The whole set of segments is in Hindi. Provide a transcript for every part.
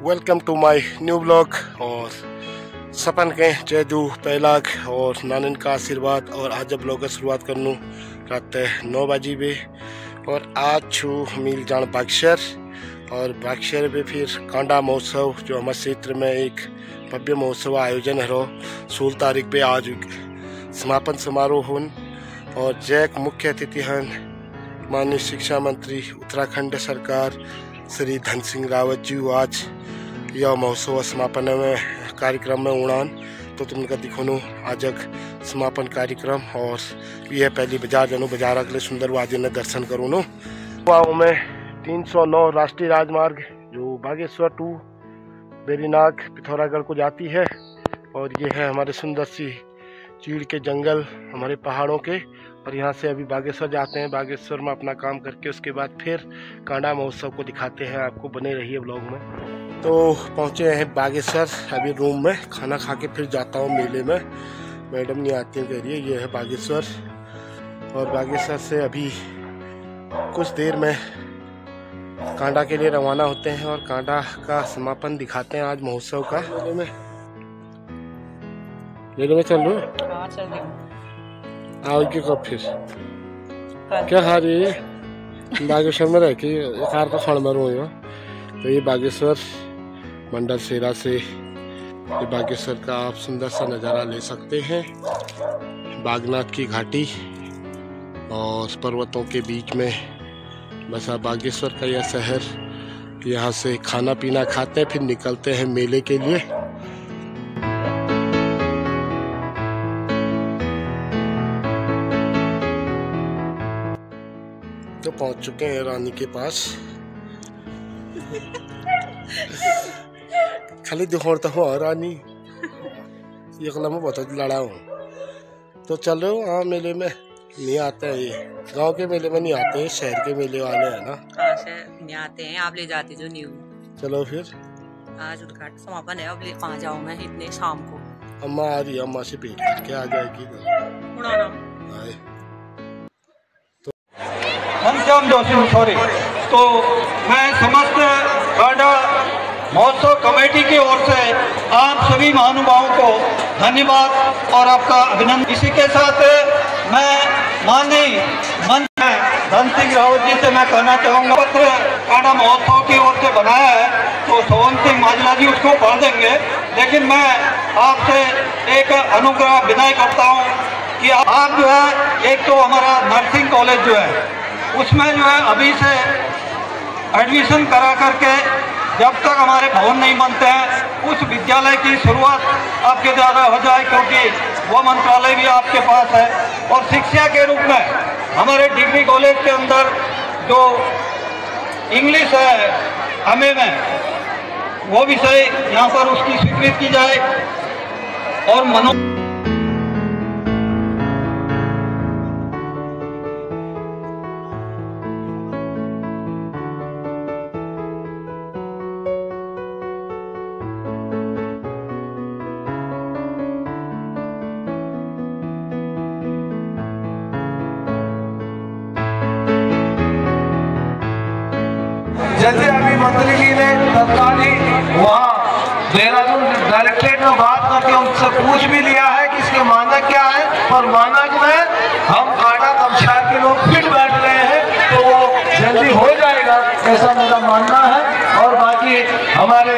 Welcome to my new blog. और सपन के जयदू पहलाग और नानन का आशीर्वाद और आज ब्लॉग की शुरुआत करनू रात 9 बजे बे। और आज छू मील जान बागशहर और बागशहर में फिर कांडा महोत्सव जो हमारे क्षेत्र में एक भव्य महोत्सव आयोजन है 16 तारीख पे आज समापन समारोह होन। और जैक मुख्य अतिथि हैं माननीय शिक्षा मंत्री उत्तराखंड सरकार श्री धन सिंह रावत जी। आज यह महोत्सव समापन में कार्यक्रम में उड़ान तो तुमका दिखोनो आज समापन कार्यक्रम। और यह पहली बाजार जनू बाजार अगले सुंदर वादी ने दर्शन करूँ नो। गाँव में 309 राष्ट्रीय राजमार्ग जो बागेश्वर टू बेरीनाग पिथौरागढ़ को जाती है। और ये है हमारे सुंदर सी चीड़ के जंगल हमारे पहाड़ों के। और यहाँ से अभी बागेश्वर जाते हैं, बागेश्वर में अपना काम करके उसके बाद फिर कांडा महोत्सव को दिखाते हैं आपको। बने रहिए ब्लॉग में। तो पहुँचे हैं बागेश्वर, अभी रूम में खाना खा के फिर जाता हूँ मेले में। मैडम नहीं आती हैं कह रही है। ये है बागेश्वर और बागेश्वर से अभी कुछ देर में कांडा के लिए रवाना होते हैं और कांडा का समापन दिखाते हैं आज महोत्सव का। मेले में चल लो आओ की कब फिर क्या खा रही है बागेश्वर में रह के कार का खड़ मरू है। तो ये बागेश्वर मंडल सेरा से ये बागेश्वर का आप सुंदर सा नज़ारा ले सकते हैं। बागनाथ की घाटी और पर्वतों के बीच में बसा बागेश्वर का यह शहर। यहाँ से खाना पीना खाते हैं फिर निकलते हैं मेले के लिए। तो पहुंच चुके हैं रानी के पास। खाली दिखोड़ तो हो रानी ये कला में बहुत लड़ा हूँ। तो चलो हाँ मेले में नहीं आते हैं, ये गांव के मेले में नहीं आते हैं, शहर के मेले वाले हैं ना। नहीं आते हैं, आप ले जाते जो न्यू। चलो फिर आज उद्घाटन समापन है, अब ले कहाँ जाऊँ मैं इतने शाम को। अम्मा आ रही है, अम्मा से पेट करके आ जाएगी। तो मैं समस्त कांडा महोत्सव कमेटी की ओर से आप सभी महानुभावों को धन्यवाद और आपका अभिनंदन। इसी के साथ मैं माननीय मंत्री धन सिंह रावत जी से मैं कहना चाहूँगा, पत्र कांडा महोत्सव की ओर से बनाया है तो सोहन सिंह माजला जी उसको पढ़ देंगे। लेकिन मैं आपसे एक अनुग्रह विनय करता हूँ कि आप जो है एक तो हमारा नर्सिंग कॉलेज जो है उसमें जो है अभी से एडमिशन करा करके जब तक हमारे भवन नहीं बनते हैं उस विद्यालय की शुरुआत आपके द्वारा हो जाए, क्योंकि वो मंत्रालय भी आपके पास है। और शिक्षा के रूप में हमारे डिग्री कॉलेज के अंदर जो इंग्लिश है MA में वो विषय यहाँ पर उसकी स्वीकृत की जाए। और जैसे अभी मंत्री जी ने तत्काल ही वहाँ देहरादून डायरेक्टरेट में बात करके उनसे पूछ भी लिया है कि इसके मानक क्या है। और मानक में हम कांडा कमशार के लोग फिट बैठ रहे हैं तो वो जल्दी हो जाएगा ऐसा मेरा मानना है। और बाकी हमारे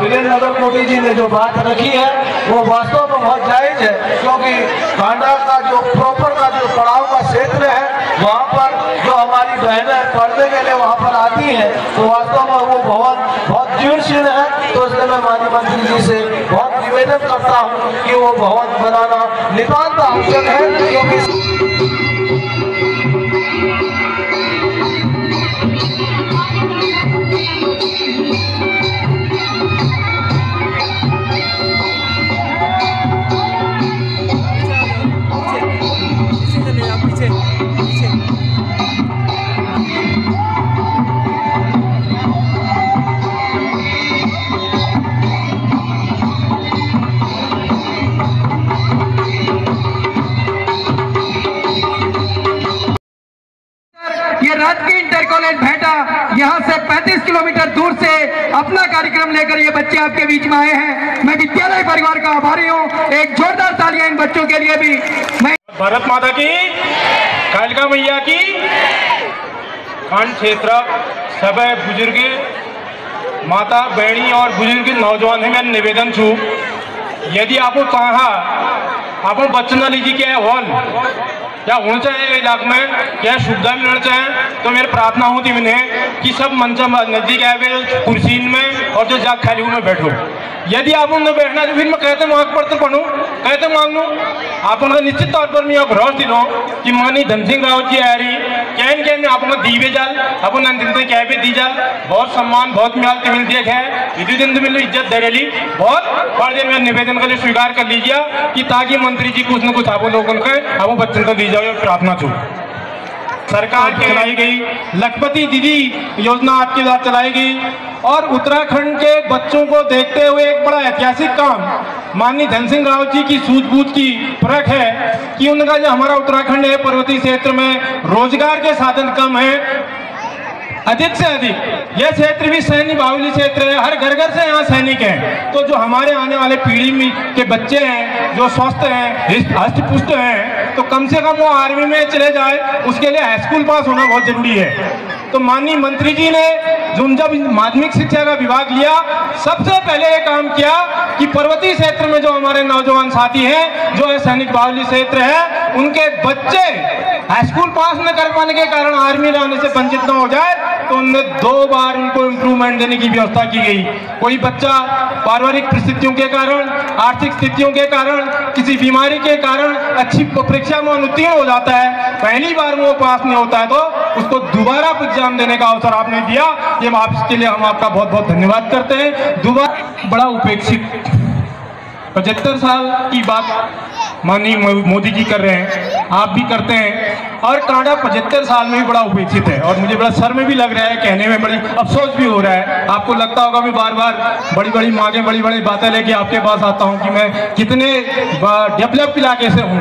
वीरेंद्र नगर मोदी जी ने जो बात रखी है वो वास्तव में बहुत जायज है, क्योंकि कांडा का जो प्रॉपर का जो पड़ाव का क्षेत्र है वहाँ पर जो हमारी बहनें पढ़ने के लिए वहाँ पर आती हैं तो वास्तव में वो भवन बहुत जीर्ण है। तो इसलिए मैं माननीय मंत्री जी से बहुत निवेदन करता हूँ कि वो भवन बनाना नितांत आवश्यक है, क्योंकि कार्यक्रम लेकर ये बच्चे आपके बीच में आए हैं। मैं विद्यालय परिवार का आभारी हूँ। एक जोरदार तालियां इन बच्चों के लिए भी। मैं भारत माता की, कालिका मैया की। खंड क्षेत्र सब बुजुर्ग माता बहनी और बुजुर्ग नौजवान है, मैं निवेदन छू यदि आपको चाहा आप बच्चन लीजिए क्या हॉल क्या होना चाहिए इलाके में, क्या सुविधा मिलना चाहिए, तो मेरी प्रार्थना होती मैंने कि सब मंच नजदीक आए कुर्सी में और जो जाग खाली में बैठो। यदि आप उन्हें बैठना तो फिर मैं कहते मांग पढ़ते पढ़ूँ कहते मांग लूँ आप उनका निश्चित तौर पर मैं भरोसा दिलो कि मानी धन सिंह रावत जी आ रही कैन आप उनका दीवे जाल अपन दिन क्या भी दी जाल बहुत सम्मान बहुत मिलती मिलती है इसी दिन मिलो इज्जत दरेली बहुत बड़े दिन में निवेदन के लिए स्वीकार कर लीजिए कि ताकि मंत्री जी कुछ न कुछ आप लोगों को आप बच्चों को दी जाओ प्रार्थना छू। सरकार की चलाई गई लखपति दीदी योजना आपके साथ चलाई गई और उत्तराखंड के बच्चों को देखते हुए एक बड़ा ऐतिहासिक काम माननीय धन सिंह रावत जी की सूझबूझ की परख है कि उनका जो हमारा उत्तराखंड है पर्वतीय क्षेत्र में रोजगार के साधन कम है अधिक से अधिक। यह क्षेत्र भी सैन्य बाहुल्य क्षेत्र है, हर घर घर से यहाँ सैनिक हैं। तो जो हमारे आने वाले पीढ़ी में के बच्चे हैं जो स्वस्थ हैं हष्ट पुष्ट हैं तो कम से कम वो आर्मी में चले जाए, उसके लिए हाई स्कूल पास होना बहुत जरूरी है। तो माननीय मंत्री जी ने जब माध्यमिक शिक्षा का विभाग लिया सबसे पहले ये काम किया कि पर्वतीय क्षेत्र में जो हमारे नौजवान साथी हैं जो सैनिक बाहुल्य क्षेत्र है उनके बच्चे हाई स्कूल पास न कर पाने के कारण आर्मी रहने से वंचित न हो जाए तो उनने 2 बार उनको इम्प्रूवमेंट देने की व्यवस्था की गई। कोई बच्चा पारिवारिक परिस्थितियों के कारण आर्थिक स्थितियों के कारण किसी बीमारी के कारण अच्छी परीक्षा में अनुत्तीर्ण हो जाता है, पहली बार वो पास नहीं होता है तो उसको दोबारा एग्जाम देने का अवसर आपने दिया, ये आप इसके लिए हम आपका बहुत बहुत धन्यवाद करते हैं। दोबारा बड़ा उपेक्षित 75 साल की बात माननीय मोदी जी कर रहे हैं, आप भी करते हैं और कांडा 75 साल में भी बड़ा उपेक्षित है और मुझे बड़ा शर्म में भी लग रहा है, कहने में बड़ी अफसोस भी हो रहा है। आपको लगता होगा मैं बार बार बड़ी बड़ी मांगे बड़ी बड़ी बातें लेके आपके पास आता हूँ कि मैं कितने डेवलप इलाके से हूँ,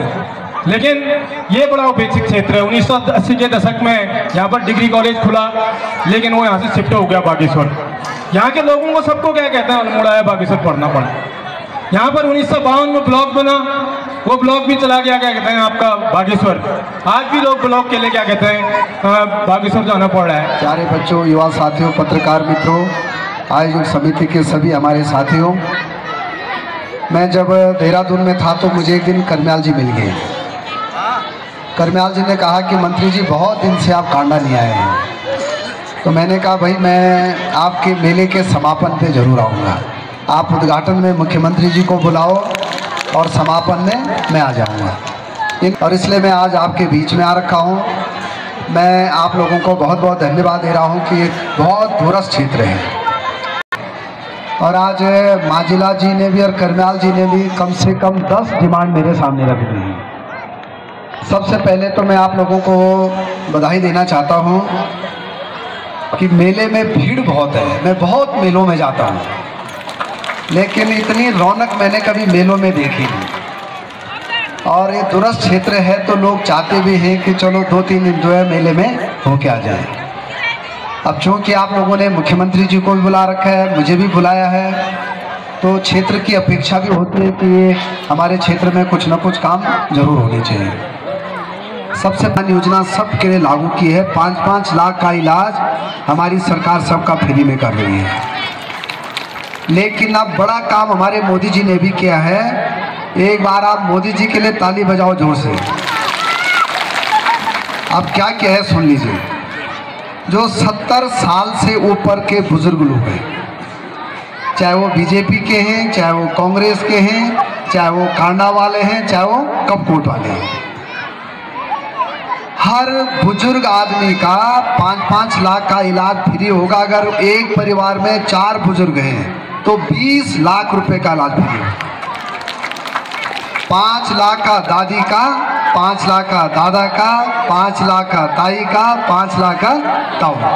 लेकिन ये बड़ा उपेक्षित क्षेत्र है। 1980 के दशक में यहाँ पर डिग्री कॉलेज खुला लेकिन वो यहाँ से शिफ्ट हो गया बागेश्वर। यहाँ के लोगों को सबको क्या कहते हैं अल्मोड़ा है बागेश्वर पढ़ना पड़ा। यहाँ पर 1952 में ब्लॉक बना, वो ब्लॉक भी चला गया क्या कहते हैं आपका बागेश्वर। आज भी लोग ब्लॉक के लिए क्या कहते हैं बागेश्वर जाना पड़ रहा है। प्यारे बच्चों, युवा साथियों, पत्रकार मित्रों, आयोजक समिति के सभी हमारे साथियों, मैं जब देहरादून में था तो मुझे एक दिन करम्याल जी मिल गए। करम्याल जी ने कहा कि मंत्री जी बहुत दिन से आप कांडा नहीं आए हैं। तो मैंने कहा भाई मैं आपके मेले के समापन पे जरूर आऊँगा, आप उद्घाटन में मुख्यमंत्री जी को बुलाओ और समापन में मैं आ जाऊँगा। और इसलिए मैं आज आपके बीच में आ रखा हूँ। मैं आप लोगों को बहुत बहुत धन्यवाद दे रहा हूँ कि ये बहुत दूरस्थ क्षेत्र है और आज माजिला जी ने भी और करम्याल जी ने भी कम से कम 10 डिमांड मेरे सामने रख दी हैं। सबसे पहले तो मैं आप लोगों को बधाई देना चाहता हूँ कि मेले में भीड़ बहुत है। मैं बहुत मेलों में जाता हूँ लेकिन इतनी रौनक मैंने कभी मेलों में देखी नहीं और ये दूरस्थ क्षेत्र है तो लोग चाहते भी हैं कि चलो 2-3 दिन जो है मेले में होके आ जाए। अब चूँकि आप लोगों ने मुख्यमंत्री जी को भी बुला रखा है, मुझे भी बुलाया है, तो क्षेत्र की अपेक्षा भी होती है कि हमारे क्षेत्र में कुछ न कुछ काम जरूर होने चाहिए। सबसे पहली योजना सबके लिए लागू की है, 5-5 लाख का इलाज हमारी सरकार सबका फ्री में कर रही है। लेकिन अब बड़ा काम हमारे मोदी जी ने भी किया है। एक बार आप मोदी जी के लिए ताली बजाओ जोर से। अब क्या क्या है सुन लीजिए। जो 70 साल से ऊपर के बुजुर्ग लोग हैं, चाहे वो बीजेपी के हैं, चाहे वो कांग्रेस के हैं, चाहे वो कांडा वाले हैं, चाहे वो कपकोट वाले हैं, हर बुजुर्ग आदमी का 5-5 लाख का इलाज फ्री होगा। अगर एक परिवार में 4 बुजुर्ग हैं तो 20 लाख रुपए का इलाज फ्री होगा। 5 लाख का दादी का, 5 लाख का दादा का, 5 लाख का ताई का, 5 लाख का ताऊ का।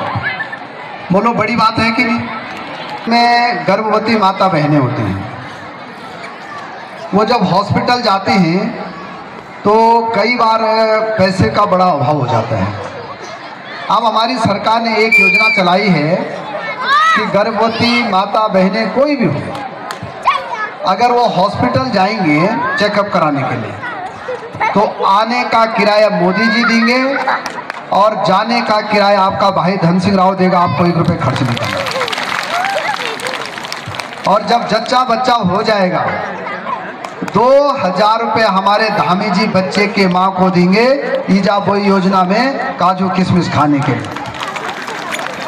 बोलो बड़ी बात है कि नहीं? में गर्भवती माता बहनें होती हैं, वो जब हॉस्पिटल जाते हैं तो कई बार पैसे का बड़ा अभाव हो जाता है। अब हमारी सरकार ने एक योजना चलाई है कि गर्भवती माता बहनें कोई भी हो, अगर वो हॉस्पिटल जाएंगे चेकअप कराने के लिए तो आने का किराया मोदी जी देंगे और जाने का किराया आपका भाई धन सिंह राव देगा। आपको 1 रुपये खर्च नहीं करना। और जब जच्चा बच्चा हो जाएगा 2000 रुपये हमारे धामी जी बच्चे के माँ को देंगे ईजाबोई योजना में काजू किशमिश खाने के लिए।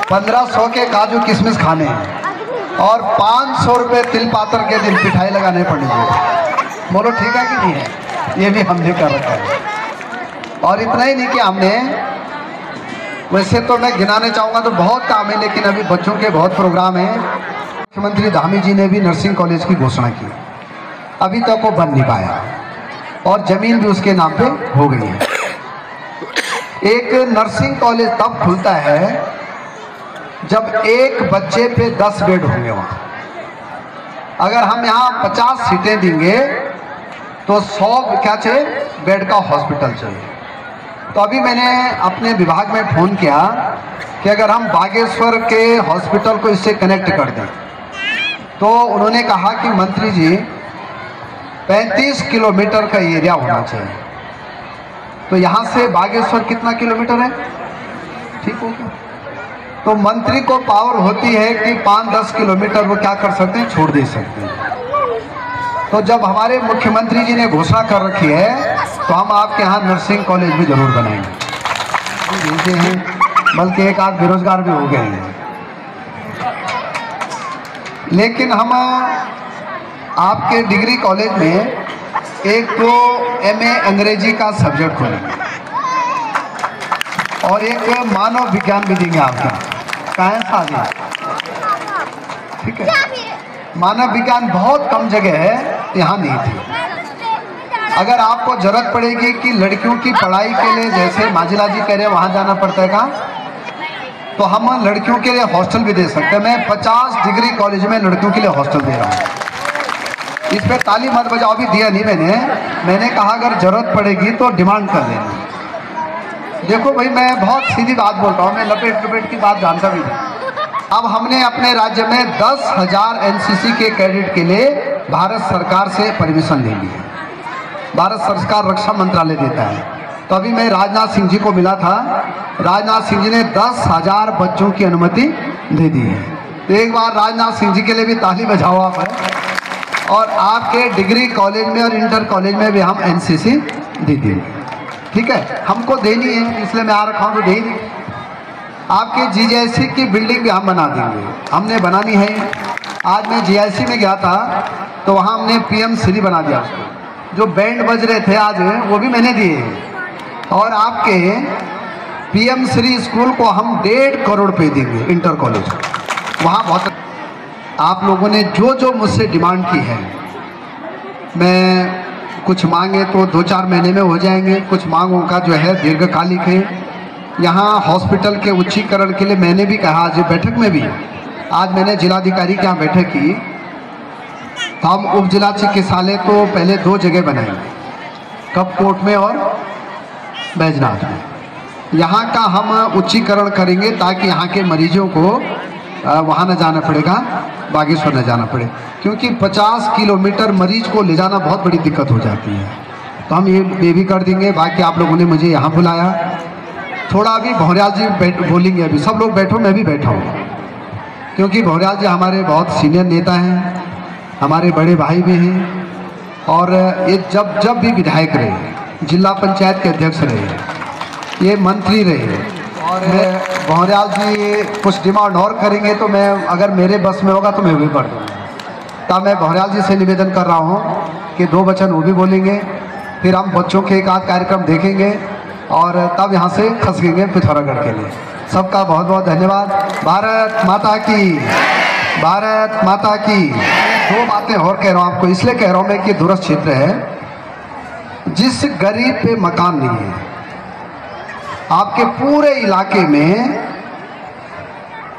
1500 के काजू किशमिश खाने हैं और 500 रुपये तिल पातर के दिन पिठाई लगाने पड़ेंगे। बोलो ठीक है कि नहीं है? ये भी हमने कर रखा है। और इतना ही नहीं कि हमने, वैसे तो मैं गिनाने चाहूँगा तो बहुत काम है, लेकिन अभी बच्चों के बहुत प्रोग्राम हैं। मुख्यमंत्री धामी जी ने भी नर्सिंग कॉलेज की घोषणा की, अभी तक वो बन नहीं पाया और ज़मीन भी उसके नाम पे हो गई है। एक नर्सिंग कॉलेज तब खुलता है जब एक बच्चे पे 10 बेड होंगे वहाँ। अगर हम यहाँ 50 सीटें देंगे तो 100 क्या चाहिए बेड का हॉस्पिटल चाहिए। तो अभी मैंने अपने विभाग में फ़ोन किया कि अगर हम बागेश्वर के हॉस्पिटल को इससे कनेक्ट कर दें, तो उन्होंने कहा कि मंत्री जी 35 किलोमीटर का एरिया होना चाहिए। तो यहाँ से बागेश्वर कितना किलोमीटर है? ठीक हो गया। तो मंत्री को पावर होती है कि 5-10 किलोमीटर वो क्या कर सकते हैं, छोड़ दे सकते हैं। तो जब हमारे मुख्यमंत्री जी ने घोषणा कर रखी है तो हम आपके यहाँ नर्सिंग कॉलेज भी जरूर बनाएंगे हैं, बल्कि एक आध बेरोजगार भी हो गए हैं। लेकिन हम आपके डिग्री कॉलेज में एक तो MA अंग्रेजी का सब्जेक्ट खोलेंगे और एक मानव विज्ञान भी देंगे आपका। कहाँ शादी? ठीक है। मानव विज्ञान बहुत कम जगह है, यहाँ नहीं थी। अगर आपको जरूरत पड़ेगी कि लड़कियों की पढ़ाई के लिए, जैसे माजिला जी कह रहे हैं वहाँ जाना पड़ता है कहाँ, तो हम लड़कियों के लिए हॉस्टल भी दे सकते हैं। मैं 50 डिग्री कॉलेज में लड़कियों के लिए हॉस्टल दे रहा हूँ। इस पर ताली मत बजाओ, भी दिया नहीं मैंने कहा अगर जरूरत पड़ेगी तो डिमांड कर लेना। देखो भाई, मैं बहुत सीधी बात बोलता हूँ, मैं लपेट की बात जानता भी नहीं। अब हमने अपने राज्य में 10,000 NCC के कैडेट के लिए भारत सरकार से परमिशन ले ली है। भारत सरकार रक्षा मंत्रालय देता है। तो अभी मैं राजनाथ सिंह जी को मिला था, राजनाथ सिंह जी ने 10,000 बच्चों की अनुमति दे दी है। तो एक बार राजनाथ सिंह जी के लिए भी ताली बजाओ आप। और आपके डिग्री कॉलेज में और इंटर कॉलेज में भी हम NCC दे देंगे। ठीक है, हमको देनी है इसलिए मैं आ रखा हूँ, तो दे दी। आपके GIC की बिल्डिंग भी हम बना देंगे, हमने बनानी है। आज मैं GIC में गया था तो वहाँ हमने PM श्री बना दिया उसको। जो बैंड बज रहे थे आज वो भी मैंने दिए। और आपके PM श्री स्कूल को हम 1.5 करोड़ पे देंगे, इंटर कॉलेज। वहाँ बहुत आप लोगों ने जो जो मुझसे डिमांड की है, मैं कुछ मांगे तो 2-4 महीने में हो जाएंगे, कुछ मांगों का जो है दीर्घकालिक है। यहाँ हॉस्पिटल के उच्चीकरण के लिए मैंने भी कहा, आज बैठक में भी, आज मैंने जिलाधिकारी के यहाँ बैठक की, हम उप जिला चिकित्सालय तो पहले 2 जगह बनाएंगे, कपकोट में और बैजनाथ में। यहाँ का हम उच्चीकरण करेंगे ताकि यहाँ के मरीजों को वहाँ न जाना पड़ेगा, बागेश्वर न जाना पड़े, क्योंकि 50 किलोमीटर मरीज को ले जाना बहुत बड़ी दिक्कत हो जाती है। तो हम ये भी कर देंगे। बाकी आप लोगों ने मुझे यहाँ बुलाया, थोड़ा अभी भौर्याल जी बोलेंगे। अभी सब लोग बैठो, मैं भी बैठा हूँ, क्योंकि भौर्याल जी हमारे बहुत सीनियर नेता हैं, हमारे बड़े भाई भी हैं। और ये जब भी विधायक रहे, जिला पंचायत के अध्यक्ष रहे, ये मंत्री रहे, और भौर्याल जी कुछ डिमांड और करेंगे तो मैं, अगर मेरे बस में होगा तो मैं भी कर दूँगा। तब मैं भौर्याल जी से निवेदन कर रहा हूँ कि 2 वचन वो भी बोलेंगे, फिर हम बच्चों के एक आध कार्यक्रम देखेंगे और तब यहाँ से खसकेंगे पिथौरागढ़ के लिए। सबका बहुत बहुत धन्यवाद। भारत माता की, भारत माता की। 2 बातें और कह रहा हूँ आपको, इसलिए कह रहा हूँ मैं कि दूरस्थ क्षेत्र है, जिस गरीब पे मकान नहीं है, आपके पूरे इलाके में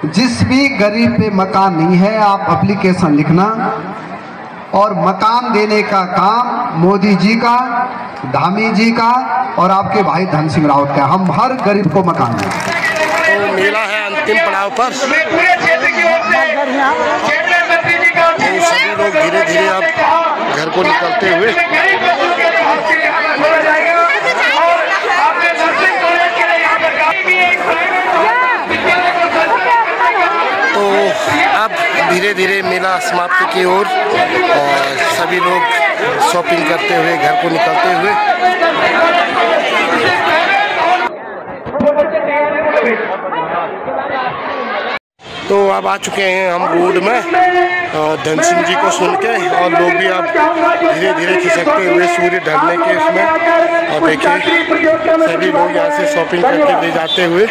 जिस भी गरीब पे मकान नहीं है, आप एप्लीकेशन लिखना और मकान देने का काम मोदी जी का, धामी जी का और आपके भाई धन सिंह रावत का। हम हर गरीब को मकान दें। तो मेला है अंतिम पड़ाव पर। तो सभी लोग धीरे धीरे अब घर को निकलते हुए। तो अब धीरे धीरे मेला समाप्ति की ओर और सभी लोग शॉपिंग करते हुए घर को निकलते हुए। तो अब आ चुके हैं हम रोड में धन सिंह जी को सुन के, और लोग भी अब धीरे धीरे खिसकते हुए सूर्य ढलने के इसमें। और देखिए सभी लोग यहाँ से शॉपिंग करके ले जाते हुए।